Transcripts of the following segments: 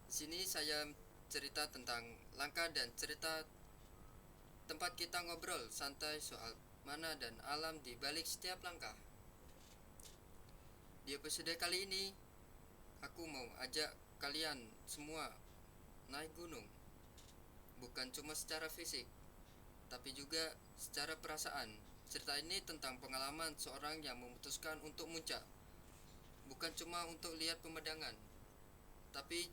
Di sini saya cerita tentang langkah dan cerita tempat kita ngobrol santai soal mana dan alam di balik setiap langkah. Di episode kali ini, aku mau ajak kalian semua naik gunung. Bukan cuma secara fisik, tapi juga secara perasaan. Cerita ini tentang pengalaman seorang yang memutuskan untuk muncak. Bukan cuma untuk lihat pemandangan, tapi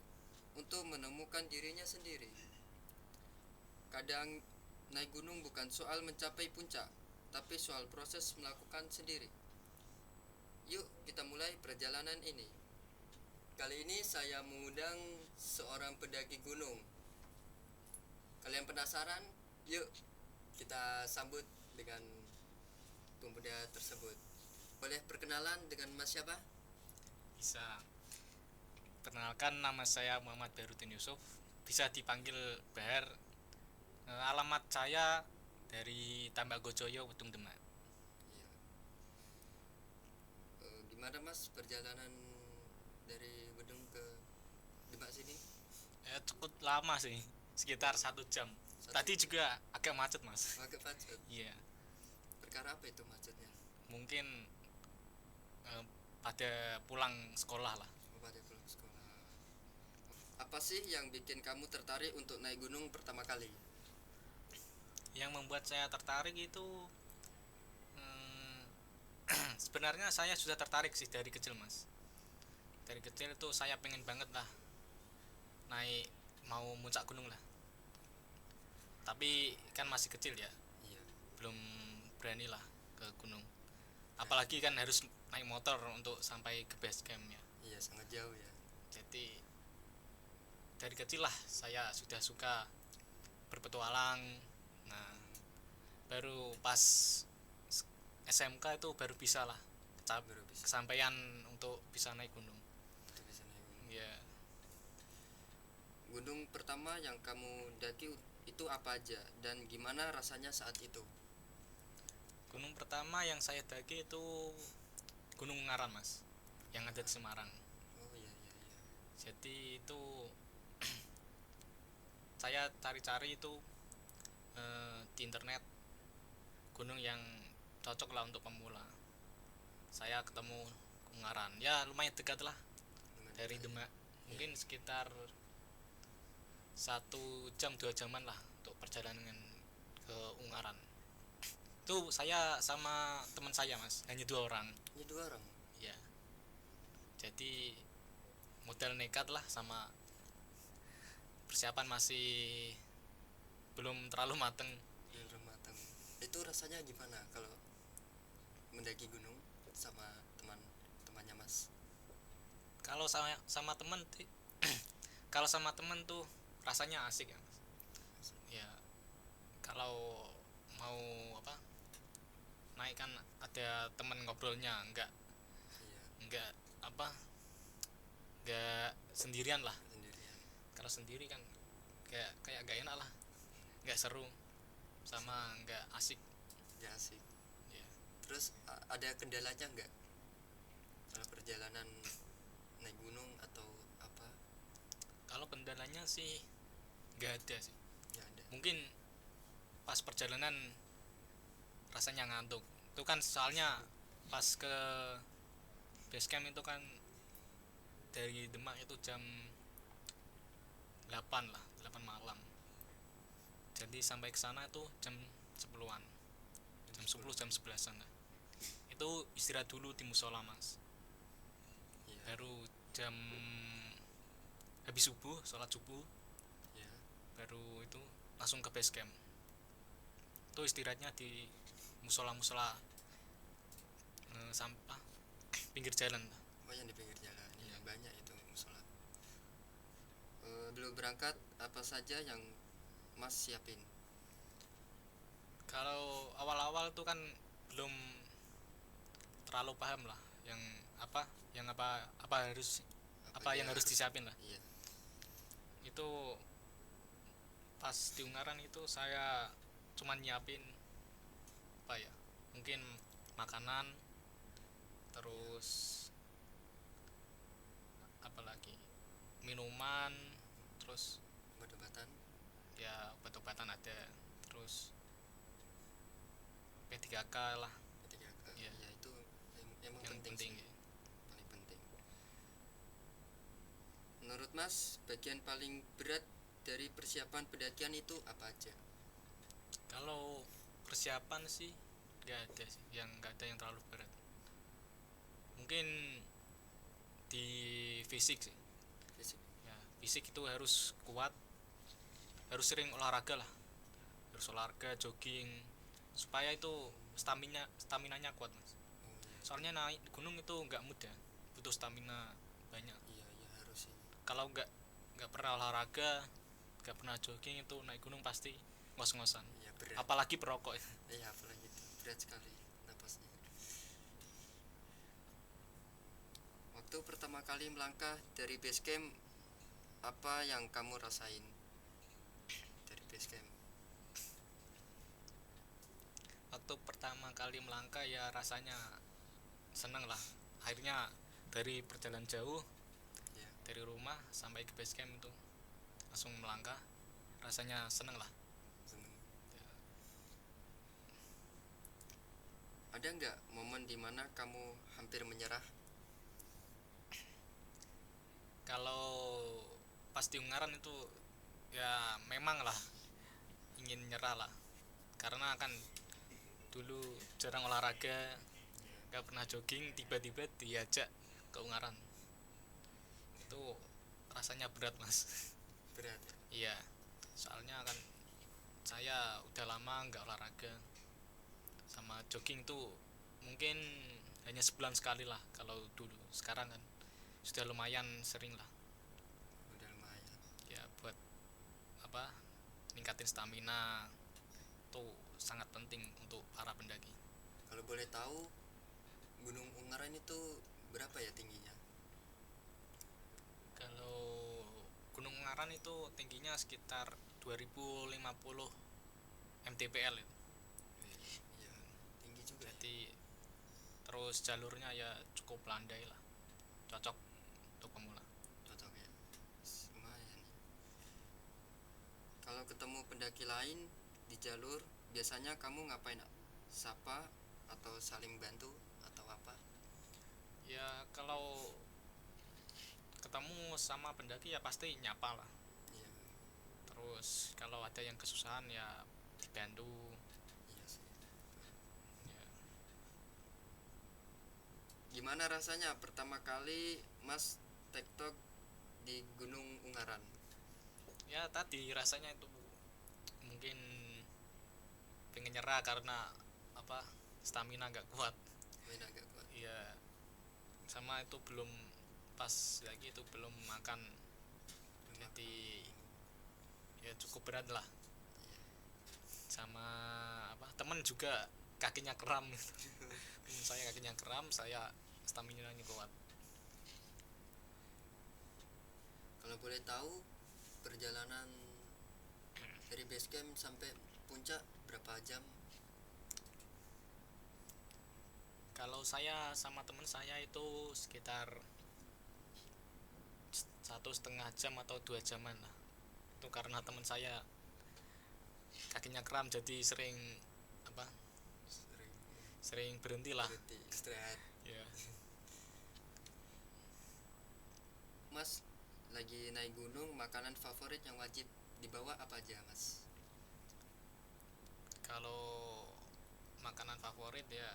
untuk menemukan dirinya sendiri. Kadang naik gunung bukan soal mencapai puncak, tapi soal proses melakukan sendiri. Yuk kita mulai perjalanan ini. Kali ini saya mengundang seorang pendaki gunung. Kalian penasaran? Yuk kita sambut dengan pemuda tersebut. Boleh perkenalan dengan Mas siapa? Bisa. Perkenalkan, nama saya Muhammad Bahrudin Yusuf. Bisa dipanggil Bahar. Alamat saya dari Tambakgojoyo, Wedung Demak. Iya. Gimana Mas perjalanan dari Bedung ke Demak sini? Cukup lama sih, sekitar 1 jam. Tadi Jam. juga agak macet, Mas. Agak macet. Iya, Perkara apa itu macetnya? mungkin pada pulang sekolah lah. Pada pulang sekolah. Apa sih yang bikin kamu tertarik untuk naik gunung pertama kali? Yang membuat saya tertarik itu sebenarnya saya sudah tertarik sih dari kecil, Mas. Dari kecil itu saya pengen banget lah naik, mau muncak gunung lah. Tapi kan masih kecil ya, Iya. belum berani lah ke gunung, Ya, apalagi kan harus naik motor untuk sampai ke base campnya. iya sangat jauh ya. Jadi dari kecil lah saya sudah suka berpetualang. Nah, baru pas SMK itu baru bisa lah Baru bisa. kesampaian untuk bisa naik gunung. Itu bisa naik gunung. Ya, Gunung pertama yang kamu daki itu apa aja dan gimana rasanya saat itu? gunung pertama yang saya daki itu Gunung Ngaran, Mas, yang ada di Semarang. Oh iya iya iya. Jadi itu saya cari-cari itu di internet gunung yang cocok lah untuk pemula. Saya ketemu Ungaran, ya lumayan dekat lah Lumayan dari dekat ya. Demak, Iya. mungkin sekitar 1 jam 2 jaman lah untuk perjalanan ke Ungaran. Itu saya sama teman saya, Mas, hanya 2 orang. Ini dua orang. Ya, jadi modal nekat lah, sama persiapan masih belum terlalu mateng. Belum matang. Itu rasanya gimana kalau mendaki gunung sama teman-temannya Mas? Kalau sama temen kalau sama temen tuh rasanya asik ya, Mas. Ya, kalau mau apa, naik kan ada temen ngobrolnya, Iya. enggak apa, enggak sendirian lah. Sendirian. Kalau sendiri kan kayak kayak gak enak lah, nggak seru, sama nggak asik. Ya asik. Ya, Terus ada kendalanya nggak kalau perjalanan naik gunung atau apa? kalau kendalanya sih nggak ada sih. Ya ada. Mungkin pas perjalanan rasanya ngantuk itu kan, soalnya pas ke base camp itu kan dari Demak itu jam 8 lah, 8 malam. Jadi sampai ke sana itu jam 10-an. Jam 10 jam 11-an lah. Itu istirahat dulu di musola, Mas. Iya. Baru jam habis subuh, sholat subuh, Ya. baru itu langsung ke base camp. Itu istirahatnya di musola-musola sampah pinggir jalan. Oh yang di pinggir jalan. Iya Iya. banyak itu musola. Dulu berangkat apa saja yang Mas siapin? Kalau awal-awal tuh kan belum terlalu paham lah yang apa apa harus apa Aja yang harus harus. disiapin lah. Iya. Itu pas di Ungaran itu saya cuman nyiapin apa ya, mungkin makanan, terus apalagi minuman, terus obat-obatan ya obat-obatan ada, terus P3K lah, P3K ya ya itu emang yang penting penting sih, ya. paling penting. Menurut Mas, bagian paling berat dari persiapan pendakian itu apa aja? Kalau persiapan sih nggak ada sih, yang nggak ada yang terlalu berat. Mungkin di fisik sih. Fisik. Ya, fisik itu harus kuat, harus sering olahraga lah, harus olahraga, jogging, supaya itu staminanya kuat mas. Oh iya. Soalnya naik gunung itu nggak mudah, butuh stamina banyak. Iya iya harus sih. Kalau nggak pernah olahraga, nggak pernah jogging, itu naik gunung pasti ngos-ngosan. Iya berat. Apalagi perokok. Iya apalagi itu berat sekali napasnya. Waktu pertama kali melangkah dari base camp, apa yang kamu rasain dari base camp? Waktu pertama kali melangkah ya rasanya seneng lah. Akhirnya dari perjalanan jauh Ya, dari rumah sampai ke base camp itu langsung melangkah, rasanya seneng lah. seneng. Ada nggak momen dimana kamu hampir menyerah? Kalau pas di Ungaran itu ya memang lah ingin nyerah lah, karena kan dulu jarang olahraga, gak pernah jogging, tiba-tiba diajak ke Ungaran, itu rasanya berat mas. Berat ya. Iya, soalnya kan saya udah lama nggak olahraga, sama jogging tuh mungkin hanya sebulan sekali lah kalau dulu. Sekarang kan sudah lumayan sering lah, Udah lumayan. ya buat apa, ningkatin stamina itu sangat penting untuk para pendaki. Kalau boleh tahu, Gunung Ungaran itu berapa ya tingginya? Kalau Gunung Ungaran itu tingginya sekitar 2050 mdpl itu. Iya, tinggi juga. Jadi terus jalurnya ya cukup landai lah, cocok untuk pemula. Cocok ya. Lumayan. Kalau ketemu pendaki lain di jalur, biasanya kamu ngapain? Sapa atau saling bantu atau apa? Ya kalau ketemu sama pendaki ya pasti nyapa lah, Iya, terus kalau ada yang kesusahan ya dibantu iya sih. ya. Gimana rasanya pertama kali Mas tektok di Gunung Ungaran? Ya tadi rasanya itu mungkin pengen nyerah karena apa, stamina nggak kuat. Main agak kuat. Ya sama itu belum pas lagi, itu belum makan, jadi ya cukup berat lah. Iya. Sama apa, temen juga kakinya kram gitu. Temen saya kakinya kram, saya stamina nya kuat. Kalau boleh tahu, perjalanan dari base camp sampai puncak berapa jam? Kalau saya sama temen saya itu sekitar 1,5 jam atau 2 jaman lah. Itu karena temen saya kakinya kram jadi sering apa, Sering sering berhenti lah berhenti istirahat. ya. Mas lagi naik gunung, makanan favorit yang wajib dibawa apa aja Mas? Kalau makanan favorit ya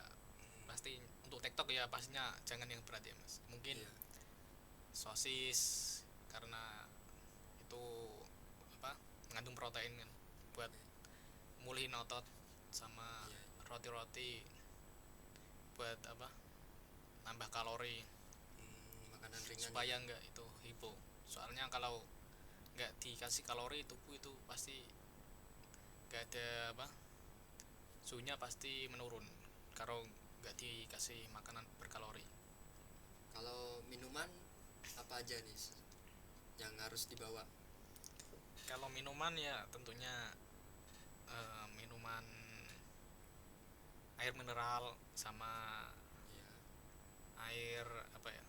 pasti untuk TikTok ya pastinya jangan yang berat ya mas, mungkin Iya. sosis, karena itu apa, mengandung protein kan, buat mulihin otot. Sama Iya. roti-roti buat apa, nambah kalori Makanan ringan. supaya nggak itu hipo. Soalnya kalau nggak dikasih kalori, tubuh itu pasti nggak ada apa, suhunya pasti menurun kalau nggak dikasih makanan berkalori. Kalau minuman apa aja nih yang harus dibawa? Kalau minuman ya tentunya minuman air mineral, sama Iya. air apa ya,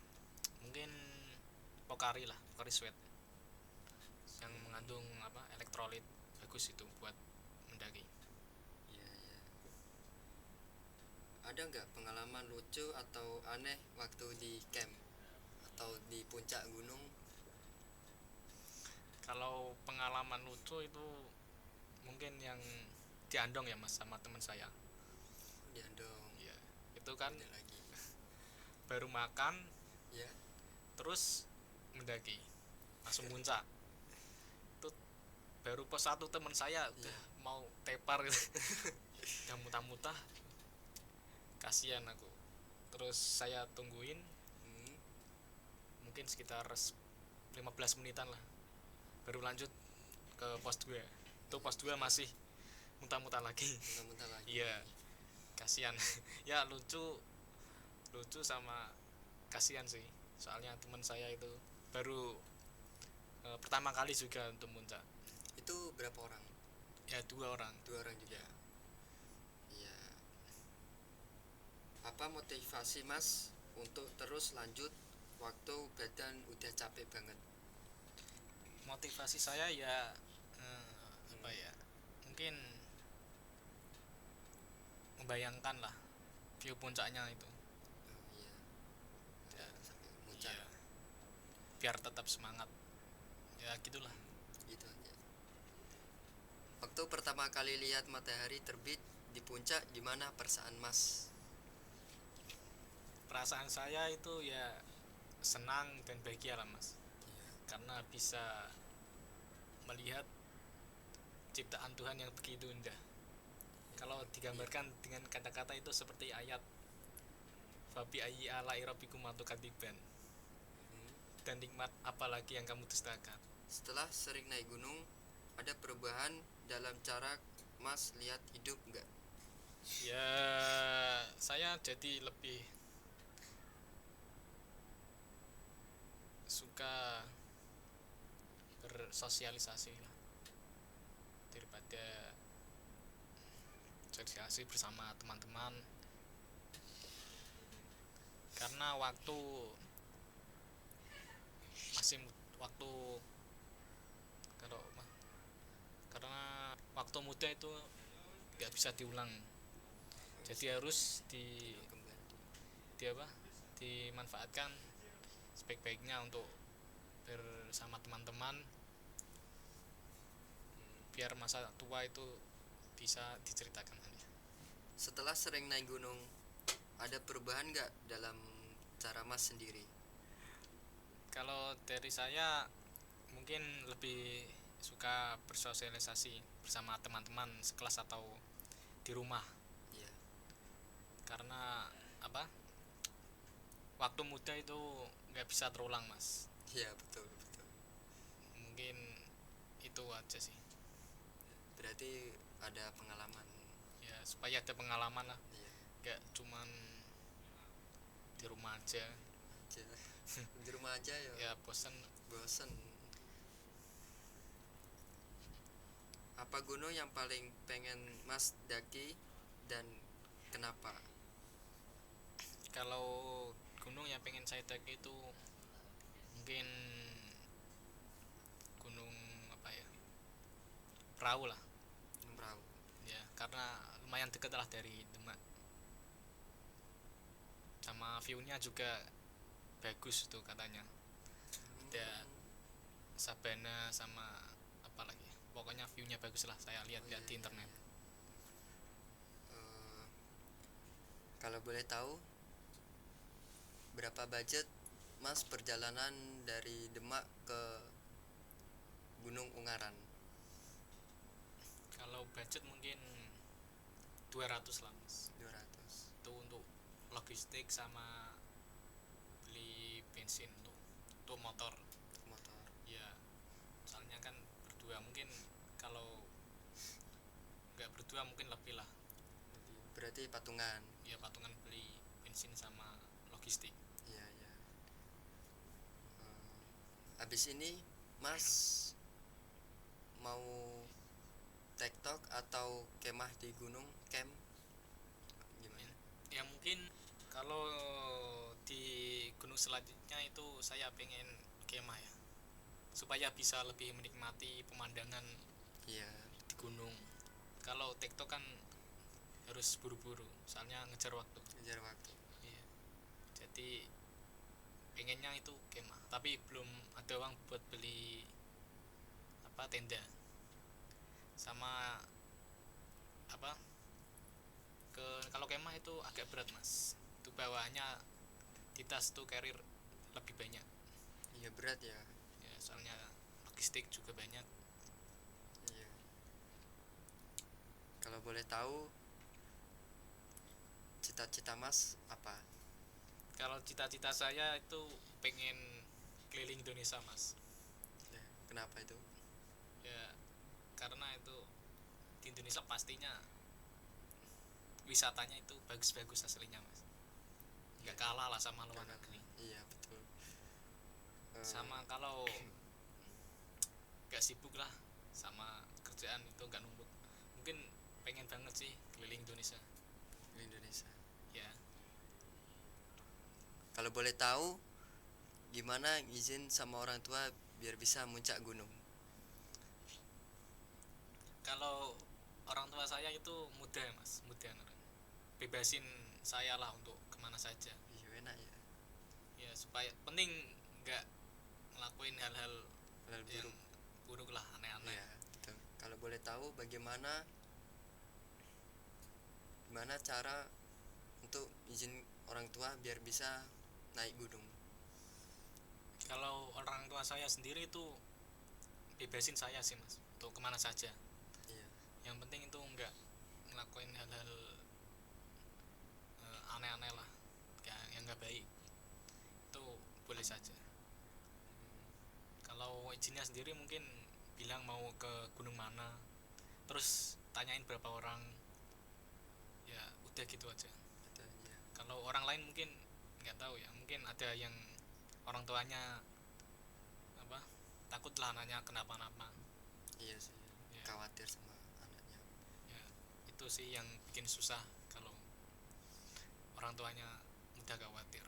mungkin Pocari lah, Pocari Sweat, yang mengandung elektrolit, bagus itu buat mendaki. Iya, iya. Ada nggak pengalaman lucu atau aneh waktu di camp atau di puncak gunung? Kalau pengalaman lucu itu mungkin yang di Andong ya mas, sama teman saya. Di Andong. Ya, itu kan Ada lagi. baru makan Ya. terus mendaki langsung puncak. Itu baru pos satu teman saya udah mau tepar gitu. Udah muntah-muntah, kasihan aku. Terus saya tungguin Hmm. mungkin sekitar 15 menitan lah, baru lanjut ke pos 2. Itu pos 2 masih muntah-muntah lagi. Muntah-muntah lagi. Iya, kasihan. Ya lucu, lucu sama kasihan sih, soalnya teman saya itu baru pertama kali juga untuk muncak. Itu berapa orang? Ya 2 orang. 2 orang juga. Iya. Apa motivasi Mas untuk terus lanjut waktu badan udah capek banget? Motivasi saya ya apa ya, mungkin membayangkan lah view puncaknya itu. Oh iya. Ya, Sampai muncak. iya, biar tetap semangat ya gitulah. Gitu aja. Waktu pertama kali lihat matahari terbit di puncak, gimana perasaan Mas? Perasaan saya itu ya senang dan bahagia lah mas, karena bisa melihat ciptaan Tuhan yang begitu indah. Kalau digambarkan dengan kata-kata itu seperti ayat Fabi ayyi ala rabbikum tukadiban, dan nikmat apalagi yang kamu dustakan. Setelah sering naik gunung, ada perubahan dalam cara Mas lihat hidup nggak? Ya, saya jadi lebih suka bersosialisasi lah, daripada sosialisasi bersama teman-teman. Karena masih waktu kalau karena waktu muda itu nggak bisa diulang, jadi harus Kembali. dimanfaatkan sebaik-baiknya untuk bersama teman-teman, biar masa tua itu bisa diceritakan aja. Setelah sering naik gunung, ada perubahan nggak dalam cara Mas sendiri? Kalau dari saya mungkin lebih suka bersosialisasi bersama teman-teman sekelas atau di rumah, Iya. karena waktu muda itu nggak bisa terulang mas. Iya, betul, betul. Mungkin itu aja sih, Berarti ada pengalaman. ya supaya ada pengalaman lah, Iya. nggak cuman di rumah aja. Aja. Di rumah aja ya. Ya bosan. Bosen. Apa gunung yang paling pengen Mas daki dan kenapa? Kalau gunung yang pengen saya daki itu mungkin gunung Perahu lah. Perahu. Ya karena lumayan dekat lah dari Demak, sama view-nya juga bagus tuh katanya. Ada sabana sama apa lagi, pokoknya view-nya bagus lah, saya lihat-lihat di internet. Eh, Kalau boleh tahu, berapa budget Mas perjalanan dari Demak ke Gunung Ungaran? Kalau budget mungkin 200 lah mas, 200. itu untuk logistik sama beli bensin untuk motor. Motor. Ya soalnya kan berdua, mungkin kalau nggak berdua mungkin lebih lah. Berarti patungan. Ya patungan beli bensin sama logistik. Iya, iya. Habis ini Mas mau tektok atau kemah di gunung, camp gimana? Ya mungkin kalau di gunung selanjutnya itu saya pengen kemah ya, supaya bisa lebih menikmati pemandangan Iya, di gunung. Kalau TikTok kan harus buru-buru soalnya ngejar waktu. ngejar waktu. Iya, jadi pengennya itu kemah tapi belum ada uang buat beli apa tenda sama apa ke kalau kemah itu agak berat mas, itu bawaannya di tas tuh carrier lebih banyak Iya, berat ya. ya, soalnya logistik juga banyak. Iya. Kalau boleh tahu cita-cita Mas apa? Kalau cita-cita saya itu pengen keliling Indonesia mas, Ya, kenapa itu? ya karena itu di Indonesia pastinya wisatanya itu bagus-bagus aslinya mas, nggak kalah lah sama luar Karena- negeri. Iya, betul. Sama kalau nggak sibuk lah sama kerjaan itu nggak numpuk, mungkin pengen banget sih keliling Indonesia di Indonesia. ya. Kalau boleh tahu gimana izin sama orang tua biar bisa muncak gunung? Kalau orang tua saya itu muda ya mas, muda bebasin saya lah untuk kemana saja Iya, enak ya. ya, supaya penting nggak ngelakuin hal-hal Hal yang buruk. buruk lah, aneh-aneh. Iya, betul. Kalau boleh tahu bagaimana gimana cara untuk izin orang tua biar bisa naik gunung? Kalau orang tua saya sendiri itu bebasin saya sih mas untuk kemana saja, Iya. yang penting itu nggak ngelakuin hal-hal aneh-aneh lah, yang nggak baik itu boleh saja. Kalau izinnya sendiri mungkin bilang mau ke gunung mana, terus tanyain berapa orang, ya udah gitu aja. Betul, iya. Kalau orang lain mungkin nggak tahu ya, mungkin ada yang orang tuanya apa takut lah nanya kenapa-napa Iya sih. ya, Khawatir sama anaknya. ya itu sih yang bikin susah kalau orang tuanya mudah khawatir.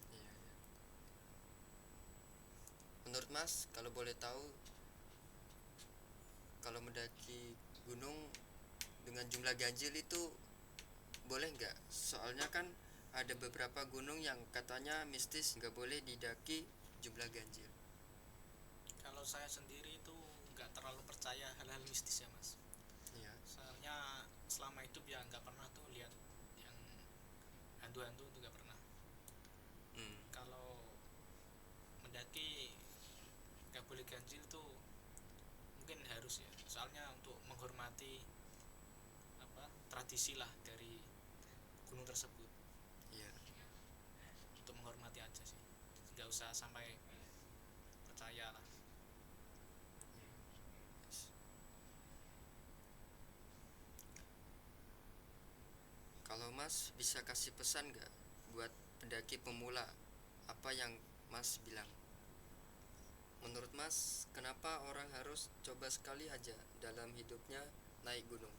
Iya, iya. Menurut Mas, kalau boleh tahu, kalau mendaki gunung dengan jumlah ganjil itu boleh nggak? Soalnya kan ada beberapa gunung yang katanya mistis, nggak boleh didaki jumlah ganjil. Kalau saya sendiri itu nggak terlalu percaya hal-hal mistis ya mas, Iya. soalnya selama hidup ya nggak pernah tuh lihat yang hantu-hantu tuh nggak pernah. Hmm. Kalau mendaki nggak boleh ganjil tuh mungkin harus ya, soalnya untuk menghormati apa tradisi lah dari gunung tersebut, Iya. untuk menghormati aja sih, nggak usah sampai percaya lah. Kalau Mas bisa kasih pesan nggak buat pendaki pemula, apa yang Mas bilang? Menurut Mas, kenapa orang harus coba sekali aja dalam hidupnya naik gunung?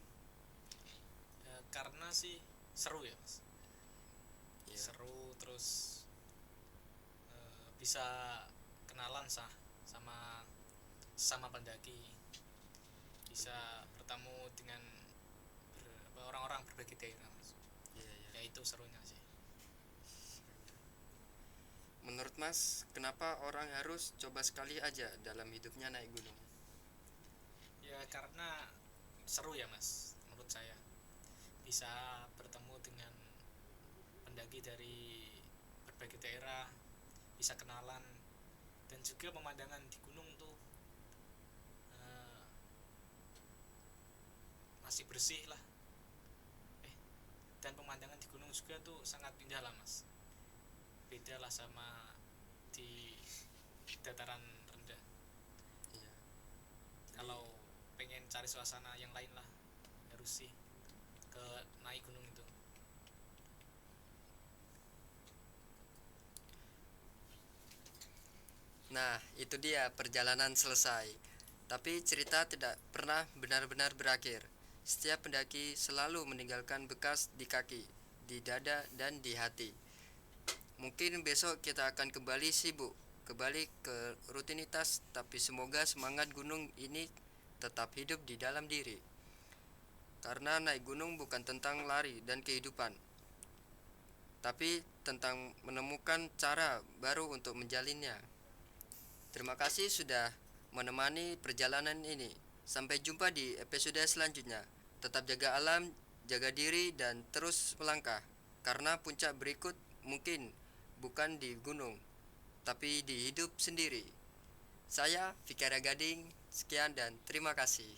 Ya, karena sih seru ya mas, Iya. seru, terus bisa kenalan sama sama pendaki, bisa bertemu dengan orang-orang berbagi daerah mas, Iya, iya. ya itu serunya sih. Menurut Mas, kenapa orang harus coba sekali aja dalam hidupnya naik gunung? Ya karena seru ya mas, menurut saya bisa bertemu dengan pendaki dari berbagai daerah, bisa kenalan, dan juga pemandangan di gunung tuh eh, masih bersih lah, dan pemandangan di gunung juga tuh sangat indah lah mas, beda lah sama di dataran rendah. Iya. Kalau pengen cari suasana yang lain lah harus sih ke naik gunung itu. Nah, itu dia perjalanan selesai. Tapi cerita tidak pernah benar-benar berakhir. Setiap pendaki selalu meninggalkan bekas di kaki, di dada, dan di hati. Mungkin besok kita akan kembali sibuk kembali ke rutinitas, tapi semoga semangat gunung ini tetap hidup di dalam diri. Karena naik gunung bukan tentang lari dan kehidupan, tapi tentang menemukan cara baru untuk menjalinnya. Terima kasih sudah menemani perjalanan ini. Sampai jumpa di episode selanjutnya. Tetap jaga alam, jaga diri, dan terus melangkah. Karena puncak berikut mungkin bukan di gunung, tapi di hidup sendiri. Saya Fikara Gading, sekian dan terima kasih.